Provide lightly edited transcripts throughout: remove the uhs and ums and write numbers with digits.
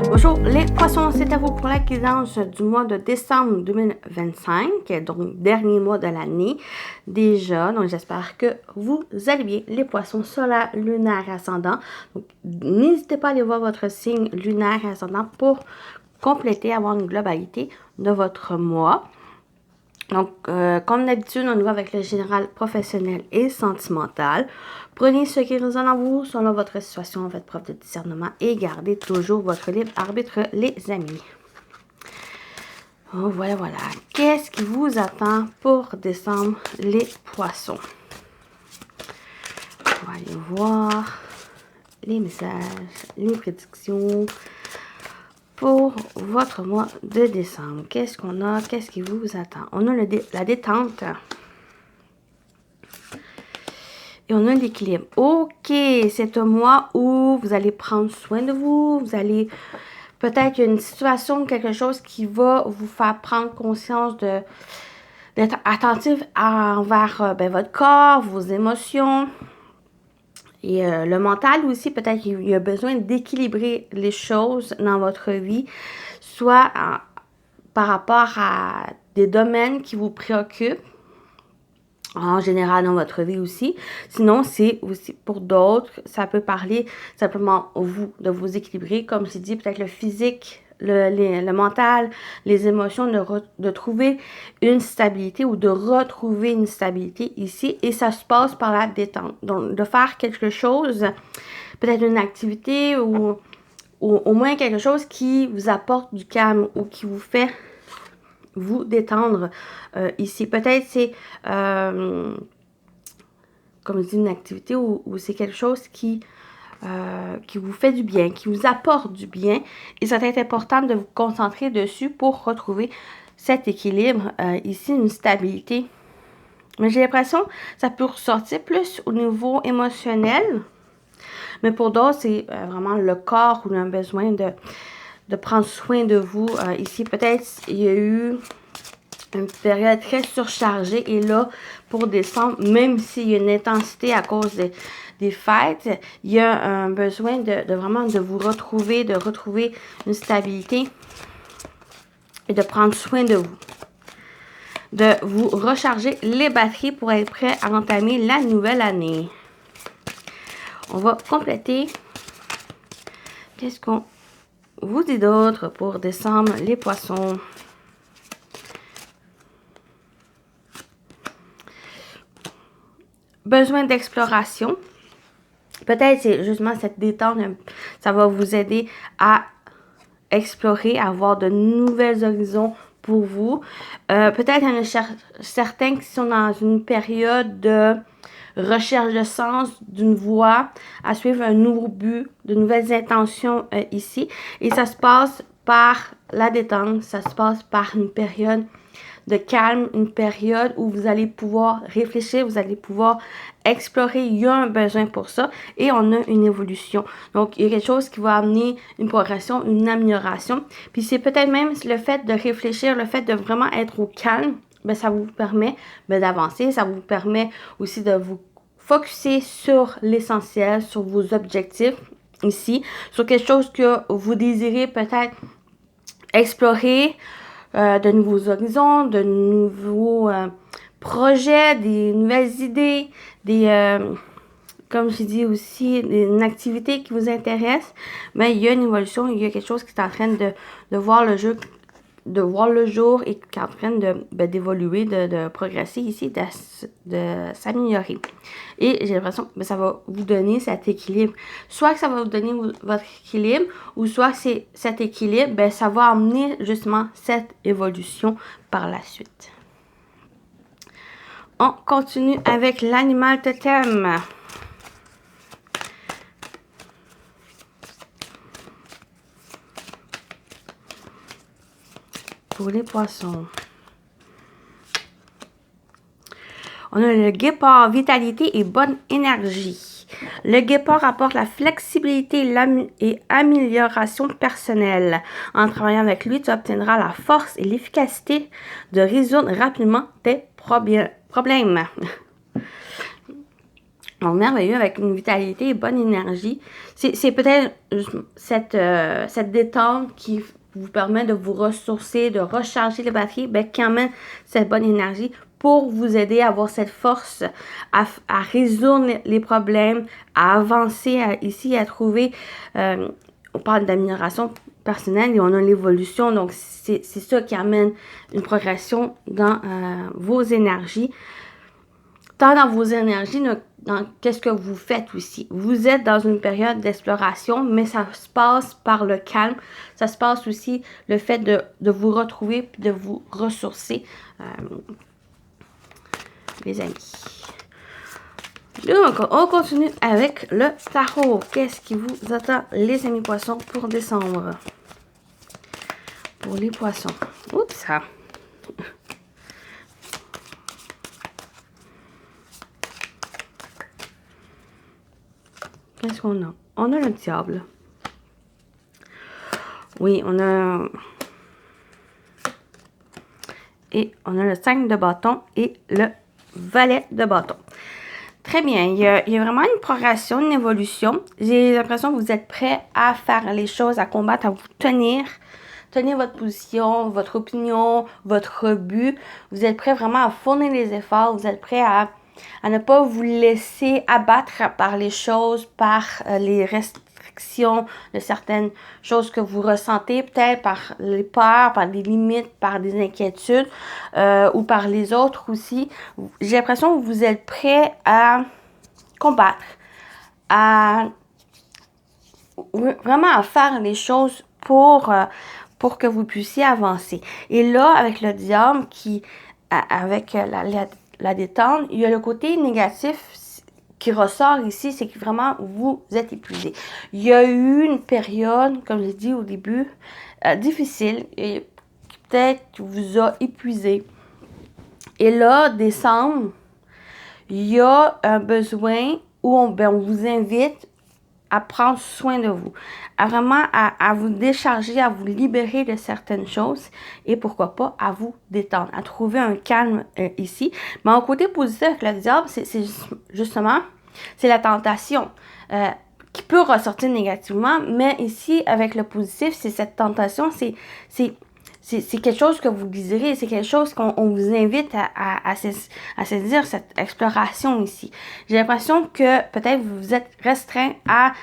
Bonjour les poissons, c'est à vous pour la guidance du mois de décembre 2025, donc dernier mois de l'année déjà. Donc j'espère que vous allez bien les poissons solaires, lunaires, ascendants. Donc n'hésitez pas à aller voir votre signe lunaire et ascendant pour compléter, avoir une globalité de votre mois. Donc, comme d'habitude, on y va avec le général professionnel et sentimental. Prenez ce qui résonne en vous, selon votre situation, faites preuve de discernement et gardez toujours votre libre arbitre, les amis. Oh, voilà. Qu'est-ce qui vous attend pour décembre, les poissons? On va aller voir les messages, les prédictions pour votre mois de décembre. Qu'est-ce qu'on a? Qu'est-ce qui vous attend? On a la détente. Et on a l'équilibre. OK, c'est un mois où vous allez prendre soin de vous. Vous allez peut-être une situation, quelque chose qui va vous faire prendre conscience d'être attentif envers votre corps, vos émotions. Et le mental aussi, peut-être qu'il y a besoin d'équilibrer les choses dans votre vie, soit par rapport à des domaines qui vous préoccupent, en général dans votre vie aussi. Sinon, c'est aussi pour d'autres, ça peut parler simplement de vous équilibrer, comme j'ai dit, peut-être le physique, le mental, les émotions, de trouver une stabilité ou de retrouver une stabilité ici. Et ça se passe par la détente. Donc, de faire quelque chose, peut-être une activité ou au moins quelque chose qui vous apporte du calme ou qui vous fait vous détendre ici. Peut-être c'est, comme je dis, une activité ou c'est quelque chose qui vous fait du bien, qui vous apporte du bien. Et ça va être important de vous concentrer dessus pour retrouver cet équilibre. Ici, une stabilité. Mais j'ai l'impression que ça peut ressortir plus au niveau émotionnel. Mais pour d'autres, c'est vraiment le corps où on a besoin de prendre soin de vous. Ici, peut-être il y a eu une période très surchargée. Et là, pour décembre, même s'il y a une intensité à cause des fêtes, il y a un besoin vraiment de vous retrouver, de retrouver une stabilité et de prendre soin de vous. De vous recharger les batteries pour être prêt à entamer la nouvelle année. On va compléter. Qu'est-ce qu'on vous dit d'autre pour décembre, les poissons? Besoin d'exploration. Peut-être c'est justement cette détente, ça va vous aider à explorer, à avoir de nouvelles horizons pour vous. Peut-être il y en a certains qui sont dans une période de recherche de sens, d'une voie, à suivre un nouveau but, de nouvelles intentions ici. Et ça se passe par la détente, ça se passe par une période de calme, une période où vous allez pouvoir réfléchir, vous allez pouvoir explorer. Il y a un besoin pour ça et on a une évolution. Donc, il y a quelque chose qui va amener une progression, une amélioration. Puis, c'est peut-être même le fait de réfléchir, le fait de vraiment être au calme, bien, ça vous permet d'avancer. Ça vous permet aussi de vous focusser sur l'essentiel, sur vos objectifs ici, sur quelque chose que vous désirez peut-être explorer, de nouveaux horizons, de nouveaux projets, des nouvelles idées, comme je dis aussi, une activité qui vous intéresse. Mais il y a une évolution, il y a quelque chose qui est en train de voir le jour et qui est en train d'évoluer, de progresser ici, de s'améliorer. Et j'ai l'impression que ça va vous donner cet équilibre. Soit que ça va vous donner votre équilibre, ou soit que cet équilibre, ça va amener justement cette évolution par la suite. On continue avec l'animal totem. Pour les poissons. On a le guépard, vitalité et bonne énergie. Le guépard apporte la flexibilité et amélioration personnelle. En travaillant avec lui, tu obtiendras la force et l'efficacité de résoudre rapidement tes problèmes. Donc, merveilleux, avec une vitalité et bonne énergie. C'est peut-être cette détente qui vous permet de vous ressourcer, de recharger les batteries, ben, qui amène cette bonne énergie pour vous aider à avoir cette force à résoudre les problèmes, à avancer ici, à trouver, on parle d'amélioration personnelle et on a l'évolution, donc c'est ça qui amène une progression dans vos énergies. Tant dans vos énergies, dans qu'est-ce que vous faites aussi. Vous êtes dans une période d'exploration, mais ça se passe par le calme. Ça se passe aussi le fait de vous retrouver puis de vous ressourcer, les amis. Donc, on continue avec le tarot. Qu'est-ce qui vous attend, les amis poissons, pour décembre? Pour les poissons. Oups! Qu'est-ce qu'on a? On a le diable. Oui, on a... Et on a le 5 de bâton et le valet de bâton. Très bien. Il y a vraiment une progression, une évolution. J'ai l'impression que vous êtes prêts à faire les choses, à combattre, à vous tenir votre position, votre opinion, votre but. Vous êtes prêts vraiment à fournir les efforts. Vous êtes prêts à ne pas vous laisser abattre par les choses, par les restrictions de certaines choses que vous ressentez, peut-être par les peurs, par des limites, par des inquiétudes ou par les autres aussi. J'ai l'impression que vous êtes prêts à combattre, à vraiment à faire les choses pour que vous puissiez avancer. Et là, avec le diable avec la détente, il y a le côté négatif qui ressort ici, c'est que vraiment vous êtes épuisé. Il y a eu une période, comme j'ai dit au début, difficile et qui peut-être vous a épuisé. Et là, décembre, il y a un besoin où on vous invite à prendre soin de vous, à vraiment à vous décharger, à vous libérer de certaines choses et pourquoi pas à vous détendre, à trouver un calme ici. Mais en côté positif avec le diable, c'est justement, c'est la tentation qui peut ressortir négativement, mais ici avec le positif, c'est cette tentation, c'est quelque chose que vous désirez, c'est quelque chose qu'on vous invite à saisir, cette exploration ici. J'ai l'impression que peut-être vous êtes restreint à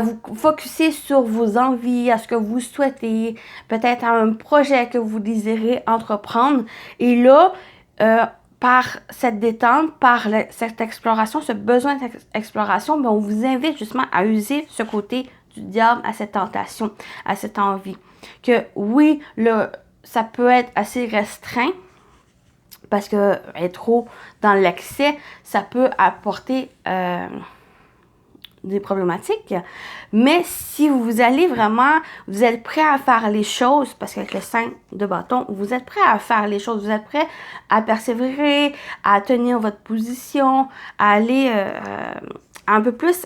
vous focusser sur vos envies, à ce que vous souhaitez, peut-être à un projet que vous désirez entreprendre. Et là, par cette détente, par cette exploration, ce besoin d'exploration, ben, on vous invite justement à user ce côté du diable, à cette tentation, à cette envie. Que oui, ça peut être assez restreint parce que être trop dans l'excès, ça peut apporter des problématiques. Mais si vous allez vraiment, vous êtes prêt à faire les choses, parce qu'avec le 5 de bâton, vous êtes prêt à faire les choses, vous êtes prêt à persévérer, à tenir votre position, à aller un peu plus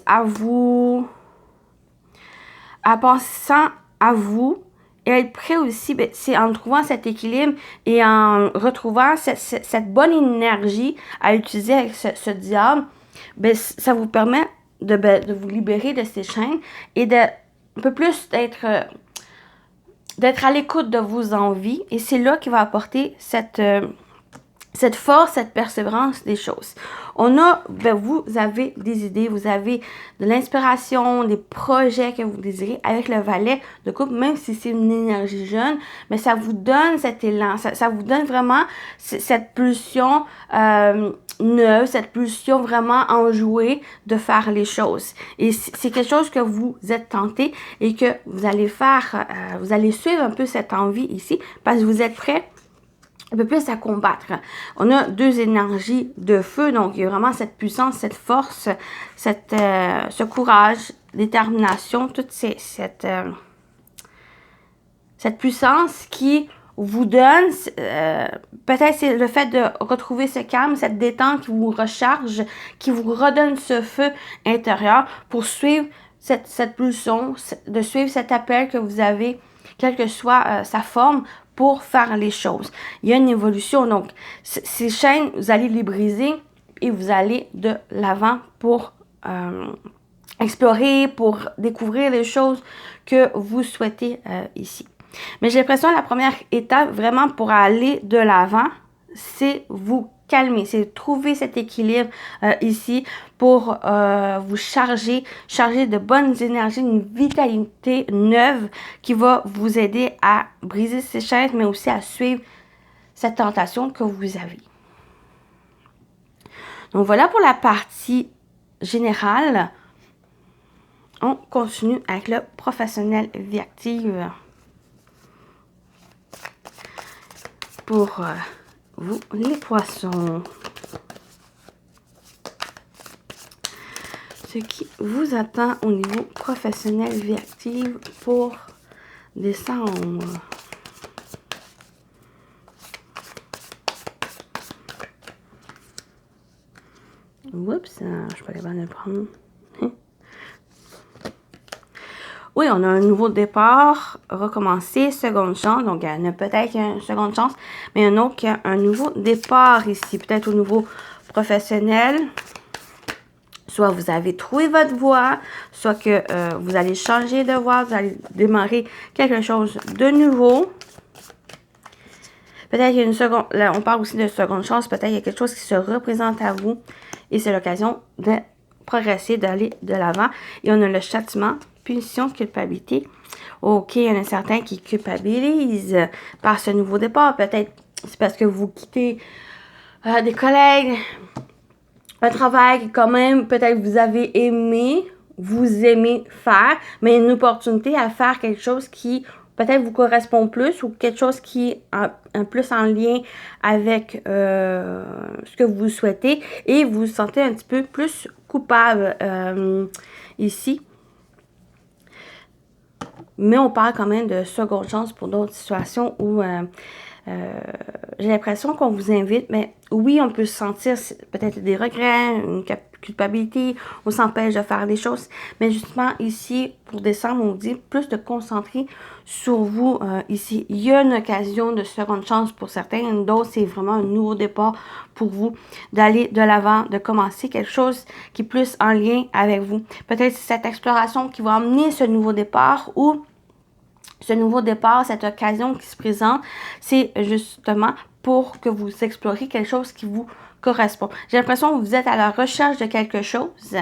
à pensant à vous et être prêt aussi, ben, c'est en trouvant cet équilibre et en retrouvant cette bonne énergie à utiliser avec ce diable, ben, ça vous permet de vous libérer de ces chaînes et un peu plus d'être à l'écoute de vos envies. Et c'est là qu'il va apporter cette force, cette persévérance des choses. Vous avez des idées, vous avez de l'inspiration, des projets que vous désirez avec le valet de coupe, même si c'est une énergie jeune, mais ça vous donne cet élan, ça vous donne vraiment cette pulsion neuve, cette pulsion vraiment enjouée de faire les choses. Et c'est quelque chose que vous êtes tenté et que vous allez faire, vous allez suivre un peu cette envie ici, parce que vous êtes prêt un peu plus à combattre. On a deux énergies de feu, donc il y a vraiment cette puissance, cette force, ce courage, détermination, toute cette puissance qui vous donne, peut-être c'est le fait de retrouver ce calme, cette détente qui vous recharge, qui vous redonne ce feu intérieur pour suivre cette pulsion, de suivre cet appel que vous avez, quelle que soit sa forme, pour faire les choses. Il y a une évolution, donc ces chaînes, vous allez les briser et vous allez de l'avant pour explorer, pour découvrir les choses que vous souhaitez ici. Mais j'ai l'impression que la première étape, vraiment pour aller de l'avant, c'est vous calmer, c'est trouver cet équilibre ici pour vous charger de bonnes énergies, une vitalité neuve qui va vous aider à briser ces chaînes, mais aussi à suivre cette tentation que vous avez. Donc voilà pour la partie générale. On continue avec le professionnel vie active. Pour vous, les poissons. Ce qui vous attend au niveau professionnel vie active pour décembre. Oups, je suis pas capable de le prendre. Oui, on a un nouveau départ, recommencer, seconde chance. Donc, il y en a peut-être une seconde chance, mais il y en a un autre qui a un nouveau départ ici. Peut-être au niveau professionnel. Soit vous avez trouvé votre voie, soit que vous allez changer de voie, vous allez démarrer quelque chose de nouveau. Peut-être qu'il y a une seconde, là, on parle aussi de seconde chance, peut-être qu'il y a quelque chose qui se représente à vous et c'est l'occasion de progresser, d'aller de l'avant. Et on a le châtiment, punition, culpabilité. Ok, il y en a certains qui culpabilisent par ce nouveau départ. Peut-être c'est parce que vous quittez des collègues, un travail que quand même, peut-être vous avez aimé, vous aimez faire, mais une opportunité à faire quelque chose qui peut-être vous correspond plus ou quelque chose qui est un plus en lien avec ce que vous souhaitez et vous vous sentez un petit peu plus coupable ici. Mais on parle quand même de seconde chance pour d'autres situations où j'ai l'impression qu'on vous invite, mais oui, on peut se sentir peut-être des regrets, une culpabilité, on s'empêche de faire des choses. Mais justement, ici, pour décembre, on vous dit plus de concentrer sur vous ici. Il y a une occasion de seconde chance pour certains, d'autres, c'est vraiment un nouveau départ pour vous, d'aller de l'avant, de commencer quelque chose qui est plus en lien avec vous. Peut-être c'est cette exploration qui va amener ce nouveau départ ou ce nouveau départ, cette occasion qui se présente, c'est justement pour que vous exploriez quelque chose qui vous correspond. J'ai l'impression que vous êtes à la recherche de quelque chose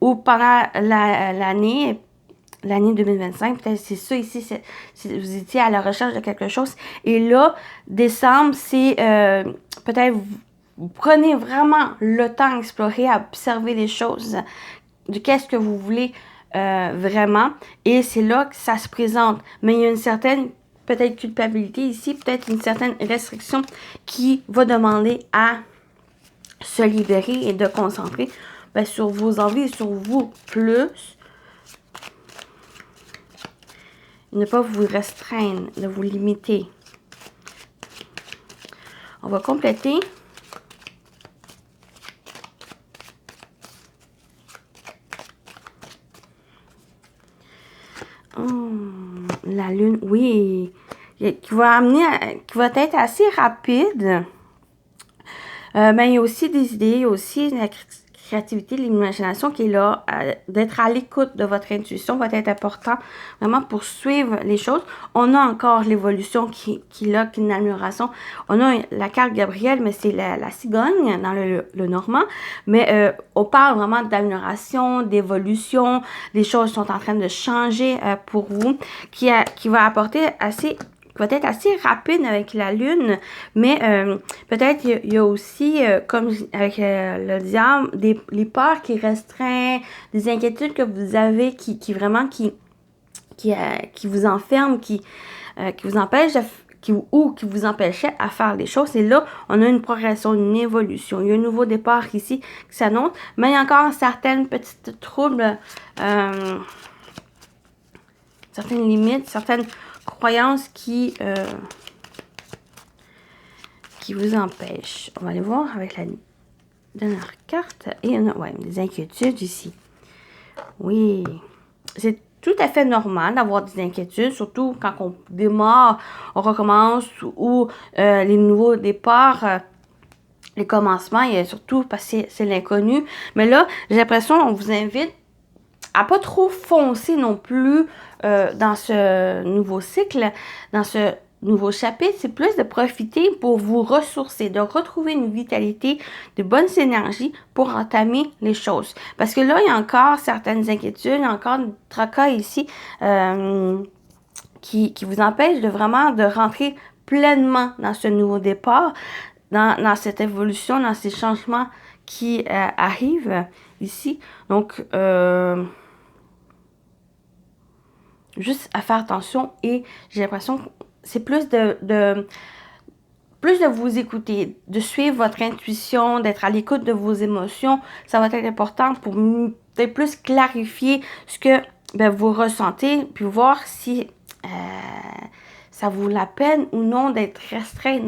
ou pendant l'année 2025, peut-être c'est ça ici, vous étiez à la recherche de quelque chose. Et là, décembre, c'est peut-être vous prenez vraiment le temps d'explorer, à observer les choses, de qu'est-ce que vous voulez vraiment, et c'est là que ça se présente. Mais il y a une certaine peut-être culpabilité ici, peut-être une certaine restriction qui va demander à se libérer et de concentrer sur vos envies et sur vous plus. Ne pas vous restreindre, de vous limiter. On va compléter. La lune, oui, qui va être assez rapide. Mais il y a aussi des idées, il y a aussi la créativité, l'imagination qui est là, d'être à l'écoute de votre intuition va être important vraiment pour suivre les choses. On a encore l'évolution qui est là, qui est une amélioration. On a la carte Gabriel, mais c'est la cigogne dans le normand. Mais on parle vraiment d'amélioration, d'évolution. Les choses sont en train de changer pour vous, qui va apporter peut-être assez rapide avec la lune, mais peut-être il y a aussi, comme avec le diable, les peurs qui restreignent, des inquiétudes que vous avez qui vraiment qui vous enferment, qui vous empêchent qui vous empêchait à faire des choses. Et là, on a une progression, une évolution. Il y a un nouveau départ ici qui s'annonce, mais il y a encore certaines petites troubles, certaines limites, certaines croyances qui vous empêchent. On va aller voir avec la dernière carte. Et on a des inquiétudes ici. Oui, c'est tout à fait normal d'avoir des inquiétudes, surtout quand on démarre, on recommence ou les nouveaux départs les commencements, et surtout parce que c'est l'inconnu. Mais là, j'ai l'impression qu'on vous invite à pas trop foncer non plus dans ce nouveau cycle, dans ce nouveau chapitre. C'est plus de profiter pour vous ressourcer, de retrouver une vitalité, de bonnes énergies pour entamer les choses. Parce que là, il y a encore certaines inquiétudes, il y a encore des tracas ici qui vous empêchent de vraiment de rentrer pleinement dans ce nouveau départ, dans cette évolution, dans ces changements qui arrivent ici. Donc, juste à faire attention, et j'ai l'impression que c'est plus de vous écouter, de suivre votre intuition, d'être à l'écoute de vos émotions. Ça va être important pour peut-être plus clarifier ce que vous ressentez, puis voir si ça vaut la peine ou non d'être restreint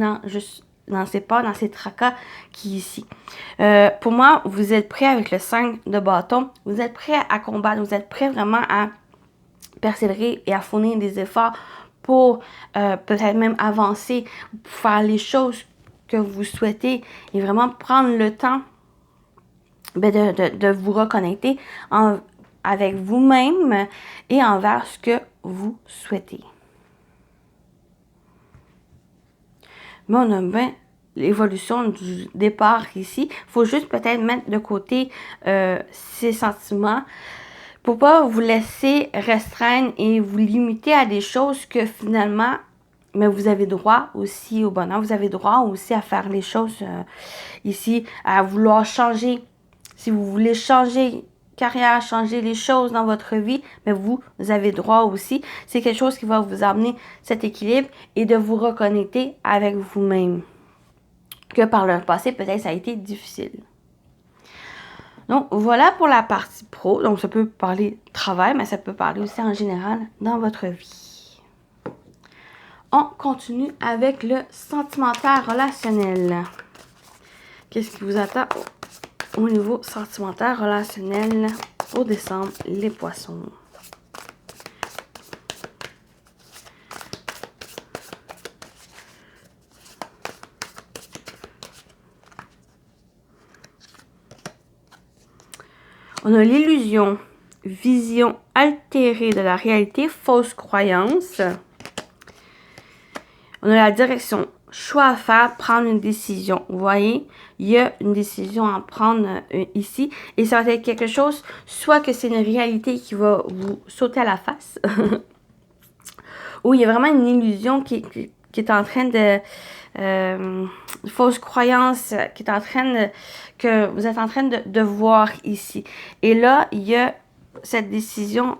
dans ces pas, dans ces tracas qui est ici. Pour moi, vous êtes prêt avec le 5 de bâton, vous êtes prêt à combattre, vous êtes prêt vraiment à persévérer et à fournir des efforts pour peut-être même avancer, pour faire les choses que vous souhaitez et vraiment prendre le temps de vous reconnecter avec vous-même et envers ce que vous souhaitez. Mais on a bien l'évolution du départ ici. Il faut juste peut-être mettre de côté ces sentiments pour pas vous laisser restreindre et vous limiter à des choses que finalement, mais vous avez droit aussi au bonheur. Vous avez droit aussi à faire les choses ici, à vouloir changer. Si vous voulez changer carrière, changer les choses dans votre vie, mais vous avez droit aussi. C'est quelque chose qui va vous amener cet équilibre et de vous reconnecter avec vous-même. Que par le passé, peut-être ça a été difficile. Donc, voilà pour la partie pro. Donc, ça peut parler travail, mais ça peut parler aussi en général dans votre vie. On continue avec le sentimental relationnel. Qu'est-ce qui vous attend au niveau sentimental relationnel pour décembre, les poissons? On a l'illusion, vision altérée de la réalité, fausse croyance. On a la direction, choix à faire, prendre une décision. Vous voyez, il y a une décision à prendre ici. Et ça va être quelque chose, soit que c'est une réalité qui va vous sauter à la face, ou il y a vraiment une illusion qui est en train de... fausse croyance qui est en train que vous êtes en train de voir ici. Et là, il y a cette décision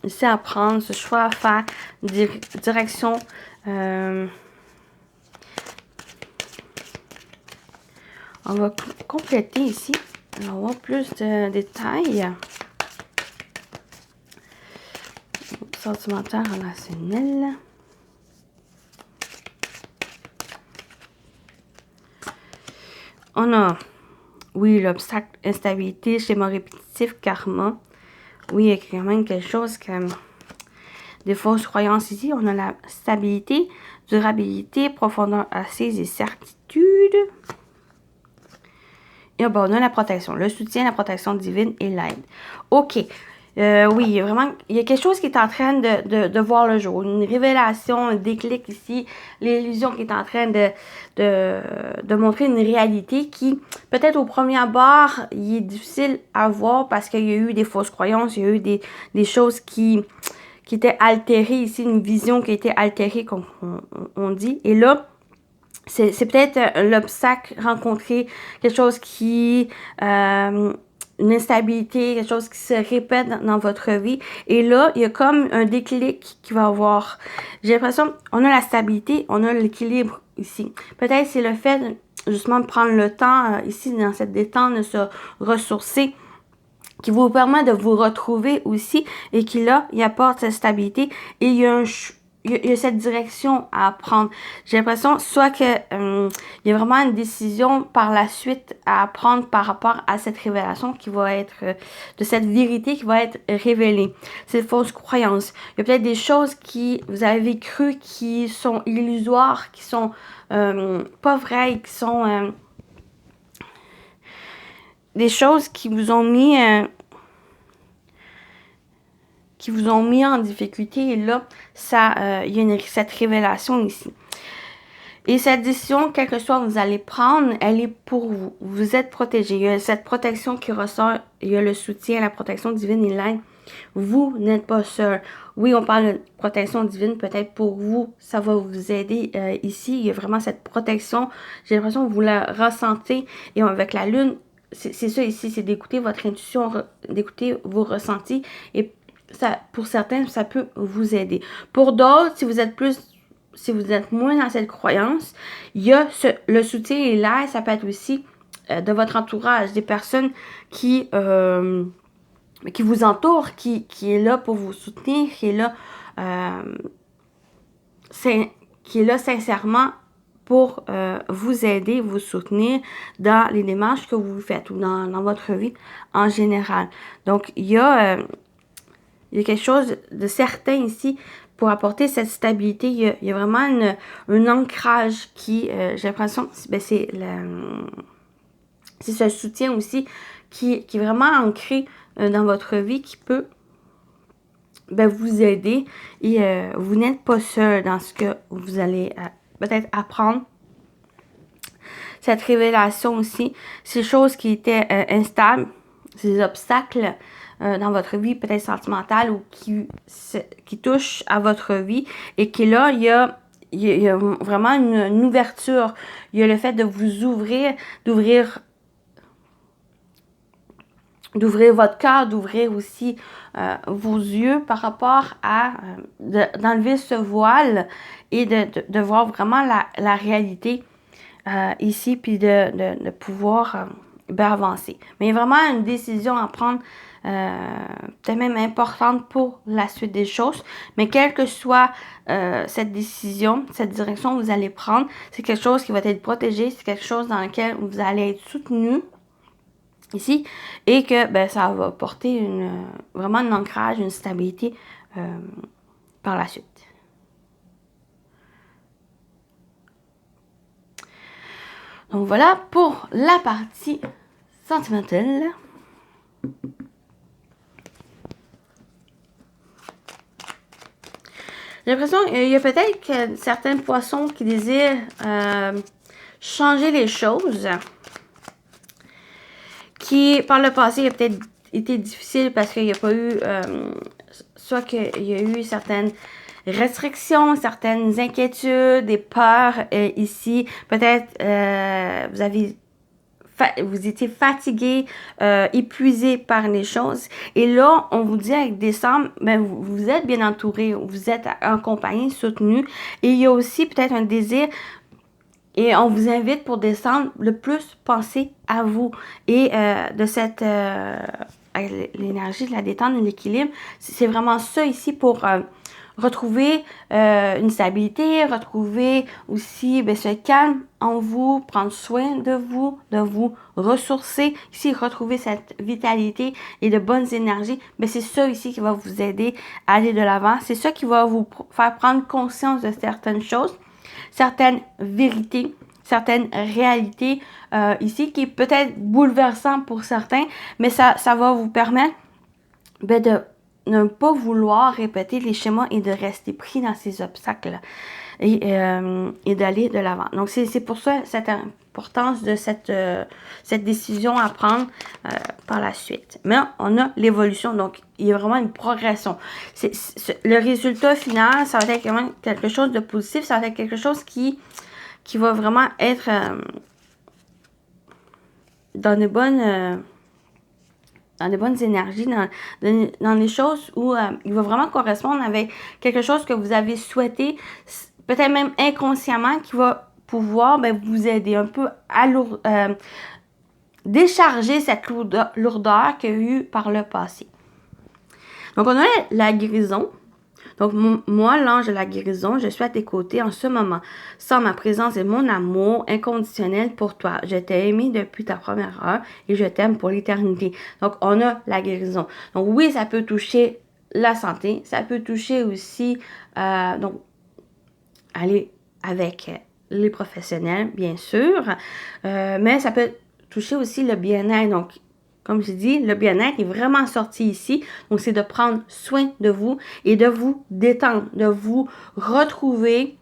ici à prendre, ce choix à faire, direction. On va compléter ici. On va voir plus de détails. Sentimental relationnel. On a, oui, l'obstacle, instabilité, schéma répétitif, karma. Oui, il y a quand même quelque chose comme des fausses croyances ici. On a la stabilité, durabilité, profondeur assise et certitude. Et ben, on a la protection, le soutien, la protection divine et l'aide. OK. Oui, il y a vraiment, il y a quelque chose qui est en train de voir le jour. Une révélation, un déclic ici. L'illusion qui est en train de montrer une réalité qui, peut-être au premier abord, il est difficile à voir parce qu'il y a eu des fausses croyances, il y a eu des choses qui étaient altérées ici, une vision qui a été altérée, comme on dit. Et là, c'est peut-être l'obstacle rencontré, quelque chose qui... une instabilité, quelque chose qui se répète dans votre vie. Et là, il y a comme un déclic qui va avoir. J'ai l'impression, on a la stabilité, on a l'équilibre ici. Peut-être c'est le fait justement de prendre le temps ici, dans cette détente, de se ressourcer, qui vous permet de vous retrouver aussi et qui là, il apporte cette stabilité et il y a il y a cette direction à prendre. J'ai l'impression soit que il y a vraiment une décision par la suite à prendre par rapport à cette révélation qui va être de cette vérité qui va être révélée. Cette fausse croyance. Il y a peut-être des choses qui vous avez cru qui sont illusoires, qui sont pas vraies, qui sont des choses qui vous ont mis en difficulté. Et là, il y a cette révélation ici. Et cette décision, quelle que soit vous allez prendre, elle est pour vous. Vous êtes protégé. Il y a cette protection qui ressort. Il y a le soutien, la protection divine et l'aide. Vous n'êtes pas seul. Oui, on parle de protection divine, peut-être pour vous, ça va vous aider ici. Il y a vraiment cette protection. J'ai l'impression que vous la ressentez. Et avec la lune, c'est ça ici, c'est d'écouter votre intuition, d'écouter vos ressentis. Et ça, pour certains, ça peut vous aider. Pour d'autres, si vous êtes moins dans cette croyance, il y a le soutien et l'aide, ça peut être aussi de votre entourage, des personnes qui vous entourent, qui est là pour vous soutenir, qui est là sincèrement pour vous aider, vous soutenir dans les démarches que vous faites ou dans votre vie en général. Donc, il y a quelque chose de certain ici pour apporter cette stabilité. Il y a vraiment un ancrage qui, j'ai l'impression, c'est ce soutien aussi qui est vraiment ancré dans votre vie, qui peut vous aider. Et vous n'êtes pas seul dans ce que vous allez peut-être apprendre. Cette révélation aussi, ces choses qui étaient instables, ces obstacles dans votre vie peut-être sentimentale ou qui touchent à votre vie, et qui là, il y a vraiment une ouverture. Il y a le fait de vous ouvrir, d'ouvrir votre cœur, d'ouvrir aussi vos yeux par rapport à d'enlever ce voile et de voir vraiment la réalité ici, puis de pouvoir avancer. Mais il y a vraiment une décision à prendre, peut-être même importante pour la suite des choses. Mais quelle que soit cette décision, cette direction que vous allez prendre, c'est quelque chose qui va être protégé, c'est quelque chose dans lequel vous allez être soutenu ici, et que ça va porter vraiment un ancrage, une stabilité par la suite. Donc voilà pour la partie sentimentale. J'ai l'impression qu'il y a peut-être certains poissons qui désirent changer les choses, qui par le passé a peut-être été difficile parce qu'il n'y a pas eu, soit qu'il y a eu certaines restrictions, certaines inquiétudes, des peurs ici. Peut-être vous étiez fatigué, épuisé par les choses. Et là, on vous dit avec décembre, vous êtes bien entouré, vous êtes accompagné, soutenu. Et il y a aussi peut-être un désir, et on vous invite pour décembre, le plus penser à vous. Et de cette l'énergie de la détente, de l'équilibre, c'est vraiment ça ici pour retrouver une stabilité, retrouver aussi ce calme en vous, prendre soin de vous ressourcer, ici retrouver cette vitalité et de bonnes énergies. C'est ça ici qui va vous aider à aller de l'avant. C'est ça qui va vous faire prendre conscience de certaines choses, certaines vérités, certaines réalités ici, qui est peut-être bouleversant pour certains, mais ça va vous permettre de ne pas vouloir répéter les schémas et de rester pris dans ces obstacles et d'aller de l'avant. Donc, c'est pour ça cette importance de cette décision à prendre par la suite. Mais on a l'évolution, donc il y a vraiment une progression. Le résultat final, ça va être vraiment quelque chose de positif, ça va être quelque chose qui va vraiment être dans de bonnes énergies, dans les choses où il va vraiment correspondre avec quelque chose que vous avez souhaité, peut-être même inconsciemment, qui va pouvoir vous aider un peu à décharger cette lourdeur qu'il y a eu par le passé. Donc, on a la guérison. Donc, moi, l'ange de la guérison, je suis à tes côtés en ce moment. Sans ma présence et mon amour inconditionnel pour toi. Je t'ai aimé depuis ta première heure et je t'aime pour l'éternité. Donc, on a la guérison. Donc, oui, ça peut toucher la santé. Ça peut toucher aussi, donc, aller avec les professionnels, bien sûr. Mais ça peut toucher aussi le bien-être. Donc, comme je dis, le bien-être est vraiment sorti ici. Donc, c'est de prendre soin de vous et de vous détendre, de vous retrouver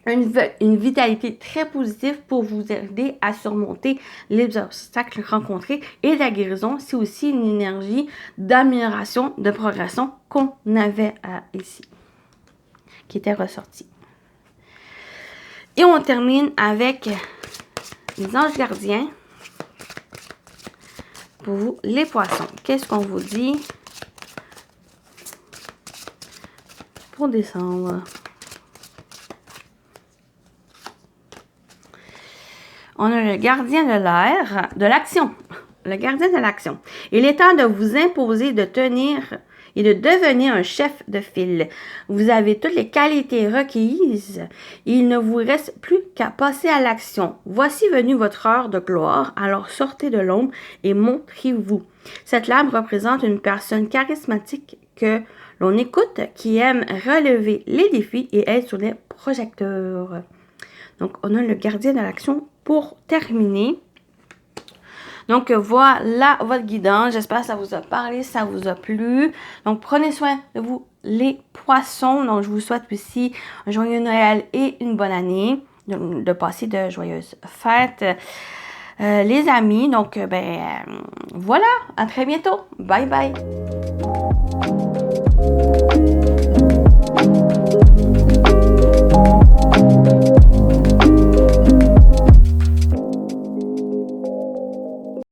une vitalité très positive pour vous aider à surmonter les obstacles rencontrés. Et la guérison, c'est aussi une énergie d'amélioration, de progression qu'on avait ici, qui était ressortie. Et on termine avec les anges gardiens. Pour vous, les poissons, qu'est-ce qu'on vous dit pour décembre? On a le gardien de l'air, de l'action. Le gardien de l'action. Il est temps de vous imposer de tenir et de devenir un chef de file. Vous avez toutes les qualités requises. Il ne vous reste plus qu'à passer à l'action. Voici venue votre heure de gloire. Alors sortez de l'ombre et montrez-vous. Cette lame représente une personne charismatique que l'on écoute, qui aime relever les défis et être sur les projecteurs. Donc, on a le gardien de l'action pour terminer. Donc, voilà votre guidance. J'espère que ça vous a parlé, ça vous a plu. Donc, prenez soin de vous, les poissons. Donc, je vous souhaite aussi un joyeux Noël et une bonne année. De passer de joyeuses fêtes. Les amis, donc, voilà. À très bientôt. Bye bye.